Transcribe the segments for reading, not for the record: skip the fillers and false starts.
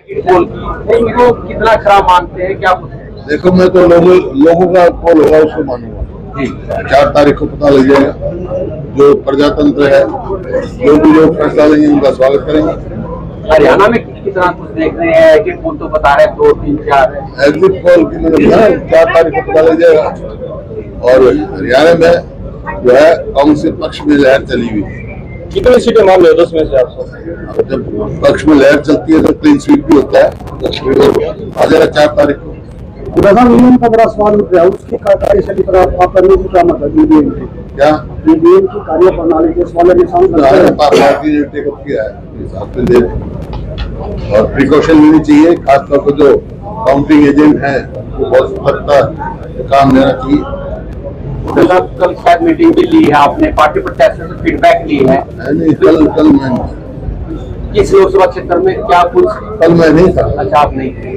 इनको कितना खराब मानते हैं, क्या कुछ है? देखो, मैं तो लोगों का कॉल होगा उसको मानूंगा जी। 4 तारीख को पता लग जाएगा। जो प्रजातंत्र है, जो भी लोग फैसला लेंगे उनका स्वागत करेंगे। हरियाणा में कितना कुछ देख रहे हैं? एग्जिट पोल तो बता रहे हैं 2, 3, 4 है। एग्जिट पोल की मैंने बताया 4 तारीख को पता लग जाएगा। और हरियाणा में जो है कांग्रेस के पक्ष में लहर चली हुई है। कितनी सीटें मान रहे हो 10 में से आप? जब पक्ष में लहर चलती है तो क्लीन स्वीप भी होता है। आ जाएगा 4 तारीख को। ईवीएम का बड़ा सवाल उठ रहा है, उसकी कार्यशैली पर आप करने की क्या मतलब? ईवीएम क्या ईवीएम की कार्य प्रणाली के सवाल पार्टी ने टेकअप किया है और प्रिकॉशन लेनी चाहिए। खासतौर पर जो काउंटिंग एजेंट है वो बहुत सतर्कता काम लेना चाहिए। कल शायद मीटिंग भी ली है आपने, पार्टी प्रत्याशियों से फीडबैक ली है? नहीं, कल मैं किस लोकसभा क्षेत्र में क्या कुछ? कल मैं नहीं था। अच्छा, आप नहीं थे।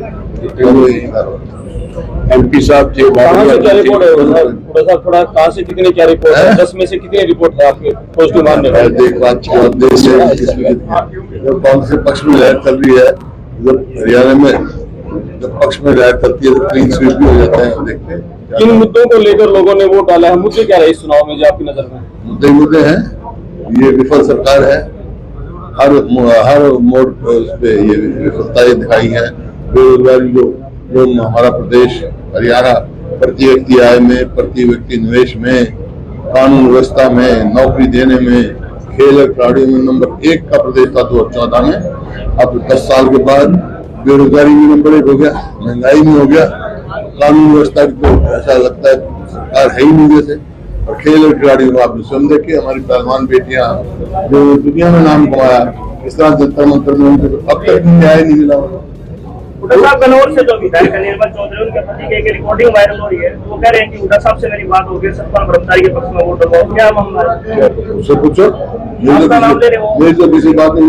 MP साहब जी, कहाँ से क्या रिपोर्ट है? थोड़ा कहाँ से कितने क्या रिपोर्ट है? 10 में से कितने रिपोर्ट है आपके पॉजिटिव मानने का? देख बात देश जब कांग्रेस के पक्ष में लहर चल रही है, जब हरियाणा में जब पक्ष में लहर चलती है तो क्लीन स्वीप भी हो जाता है। देखते हैं किन मुद्दों को लेकर लोगों ने वोट डाला है। मुद्दे क्या रहे इस चुनाव में जो आपकी नजर में? मुद्दे हैं। ये विफल सरकार है, हर मोड़ पे ये विफलताएं दिखाई है। बेरोजगारी जो हमारा प्रदेश हरियाणा प्रति व्यक्ति आय में, प्रति व्यक्ति निवेश में, कानून व्यवस्था में, नौकरी देने में, खेल और खिलाड़ियों में नंबर 1 का प्रदेश था 2014 में। अब 10 साल के बाद बेरोजगारी भी नंबर 1 हो गया, महंगाई भी हो गया, कानून व्यवस्था को ऐसा लगता है सरकार है ही नहीं जैसे। और खेल और खिलाड़ियों को आपने स्वयं देखे, हमारी पहलवान बेटियां जो दुनिया में नाम कमाया, इस तरह जंतर मंतर में उनको अब तक न्याय नहीं मिला। हुड्डा साहब कन्नौज से जो विधायक निर्मल चौधरी, उनके पति की एक रिकॉर्डिंग वायरल हो रही है, वो कह रहे हैं कि हुड्डा साहब से मेरी बात हो गई, सत्ता ब्रह्मचारी के पक्ष में वोट दबाओ, क्या मामला है? उससे पूछो, ये तो किसी बात नहीं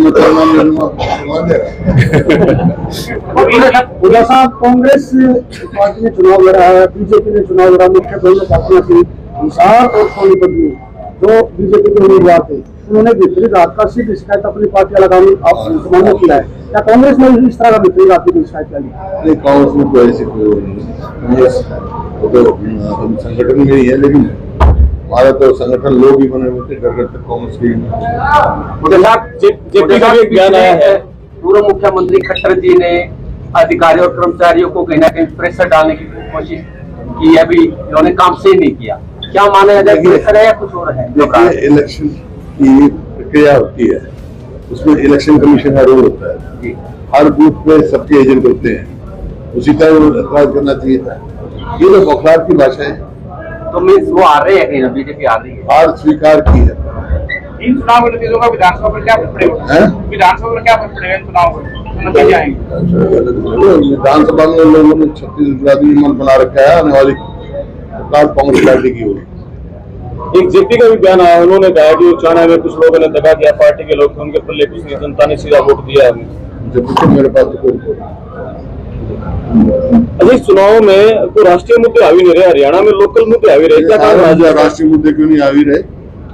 हुड्डा साहब कांग्रेस पार्टी ने चुनाव लड़ा है, बीजेपी ने चुनाव लड़ा, मुख्य दोनों पार्टियां थी, निसार और सोनीपत में जो बीजेपी के उम्मीदवार थे, उन्होंने विपरीत राजकाशी की शिकायत अपनी पार्टी लगाने सामने किया है। क्या कांग्रेस ने इस तरह का विपरीत राजकाशी की शिकायत की? कांग्रेस में कोई ऐसी तो संगठन में ही है, लेकिन हमारा तो संगठन लोग ही बने हुए थे, डर डर तक कांग्रेस की। जेपी का एक बयान आया है, पूर्व मुख्यमंत्री खट्टर जी ने अधिकारियों और कर्मचारियों को कहीं ना कहीं प्रेशर डालने की कोशिश की है, अभी उन्होंने काम से नहीं किया। क्या माना जाए, प्रेशर है या कुछ और है? देखिए, इलेक्शन की प्रक्रिया होती है, उसमें इलेक्शन कमीशन का रोल होता है। हर बूथ पे सबके एजेंट होते हैं, उसी तरह एतराज करना चाहिए था। ये तो बौखलाहट की भाषा है। तो मीन्स वो आ रहे हैं, बीजेपी आ रही है, हार स्वीकार की है। इन चुनाव के नतीजों का विधानसभा पर क्या फर्क पड़ेगा? विधानसभा पर क्या फर्क पड़ेगा इन चुनाव का? नतीजे आएंगे विधानसभा में लोगों ने छत्तीसगढ़ मन बना रखा है, आने वाली सरकार कांग्रेस पार्टी की होगी। एक जेपी का भी बयान आया, उन्होंने कहा कि 94 में कुछ लोगों ने दगा किया, पार्टी के लोग उनके पल्ले कुछ नहीं, जनता ने सीधा वोट दिया है। जब तो मेरे पास तो कोई अच्छा, इस चुनाव में कोई राष्ट्रीय मुद्दे हावी नहीं रहे, हरियाणा में लोकल मुद्दे हावी रहे, क्या कारण है? राष्ट्रीय मुद्दे क्यों नहीं हावी रहे?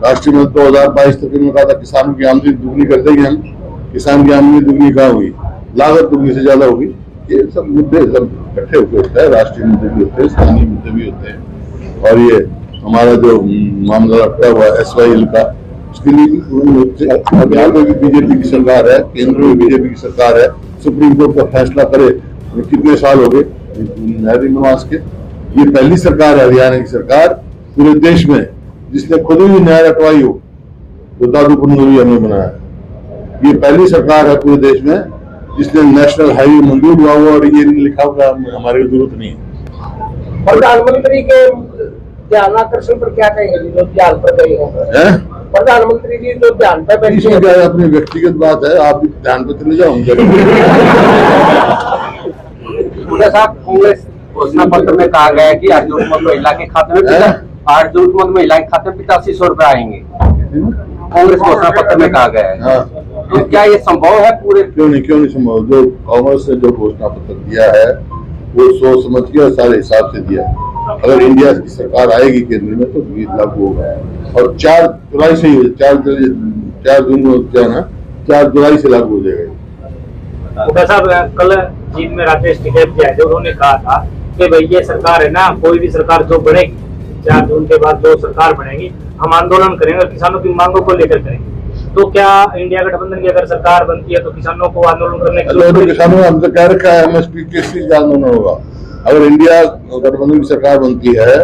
राष्ट्रीय मुद्दे 2022 तक इन्होंने कहा था किसानों की आमदनी दुगनी कर देंगे हम। किसान की आमदनी दुगनी कहाँ हुई? लागत दुगनी से ज्यादा होगी। ये सब मुद्दे सब इकट्ठे होते होता है, राष्ट्रीय मुद्दे भी होते हैं, स्थानीय मुद्दे भी होते हैं। और ये हमारा जो मामला रखा हुआ SYL का, उसके लिए भी बीजेपी की सरकार है, केंद्र में बीजेपी की सरकार है, सुप्रीम कोर्ट का फैसला करे। कितने साल हो गए न्याय निवास के? ये पहली सरकार है हरियाणा की सरकार पूरे देश में जिसने खुद ही न्याय रखवाई हो, जो दादू कुंडूरिया ने बनाया। ये पहली सरकार है पूरे देश में जिसने नेशनल हाईवे मंजूर हुआ हुआ और ये लिखा हुआ हमारे जरूरत नहीं है। प्रधानमंत्री के ध्यान आकर्षण पर क्या कहेंगे जो ध्यान पर गए हैं? प्रधानमंत्री जी तो ध्यान पर बैठे हैं। क्या अपनी व्यक्तिगत बात है, आप ध्यान पर चले जाओ। हुड्डा साहब, कांग्रेस घोषणा पत्र में कहा गया है कि आज जरूरतमंद महिला के खाते में 8500 रुपए आएंगे। कांग्रेस घोषणा पत्र में कहा गया है, तो क्या ये संभव है? पूरे क्यों नहीं संभव? जो कांग्रेस ने जो घोषणा पत्र दिया है वो सोच समझ के और सारे हिसाब से दिया। अगर इंडिया की सरकार आएगी केंद्र में तो ये लागू होगा और 4 जुलाई से ही 4 जून को क्या ना 4 जुलाई से लागू हो जाएगा। हुड्डा साहब कल जीत में राकेश टिकैत जी आए थे, उन्होंने कहा था कि भाई ये सरकार है ना, कोई भी सरकार जो बनेगी 4 जून के बाद जो सरकार बनेगी हम आंदोलन करेंगे और किसानों की मांगों को लेकर करेंगे। तो क्या इंडिया गठबंधन की अगर सरकार बनती है तो किसानों को आंदोलन करने की तो जरूरत पड़ेगी? किसानों ने हमसे कह रखा है MSP किस चीज का आंदोलन होगा। अगर इंडिया गठबंधन की सरकार बनती है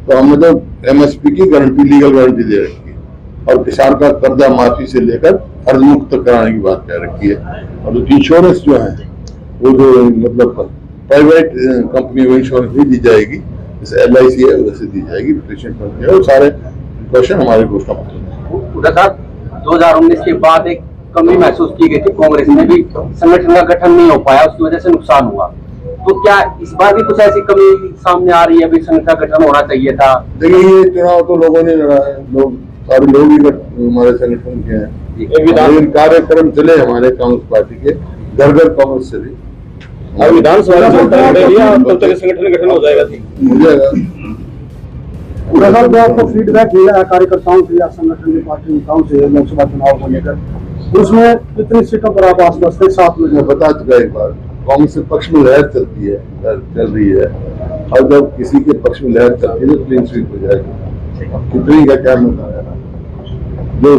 तो हमने तो MSP की गारंटी, लीगल गारंटी दे रखी है और किसान का कर्जा माफी से लेकर कर्ज मुक्त कराने की बात कह रखी है। और जो इंश्योरेंस जो है वो जो मतलब प्राइवेट कंपनी को इंश्योरेंस भी दी जाएगी, जैसे LIC है वैसे दी जाएगी, पेंशन फंड है, वो सारे प्रिकॉशन हमारे घोषणा पत्र में। हुड्डा साहब 2019 के बाद एक कमी महसूस की गई थी, कांग्रेस में भी संगठन का गठन नहीं हो पाया, उसकी वजह से नुकसान हुआ। तो क्या इस बार भी कुछ ऐसी कमी सामने आ रही है, भी संगठन का गठन होना चाहिए था? देखिए ये चुनाव तो लोगों ने लड़ा है, लोग सारे लोग ही हमारे संगठन के हैं। लेकिन कार्यक्रम चले हमारे कांग्रेस पार्टी के, घर घर कांग्रेस चले। अब विधानसभा चलता रहेगा तब तक संगठन गठन हो जाएगा। हो जाएगा। हुड्डा साहब जो आपको फीडबैक मिला है कार्यकर्ताओं से या संगठन के पार्टी नेताओं से लोकसभा चुनाव को लेकर, उसमें कितनी सीटों पर आप आश्वस्त है? 7 में मैं बता चुका एक बार, कांग्रेस के पक्ष में लहर चलती है, चल रही है, और जब किसी के पक्ष में लहर चलती है तो क्लीन स्वीप हो जाएगी। कितनी का क्या मतलब है जो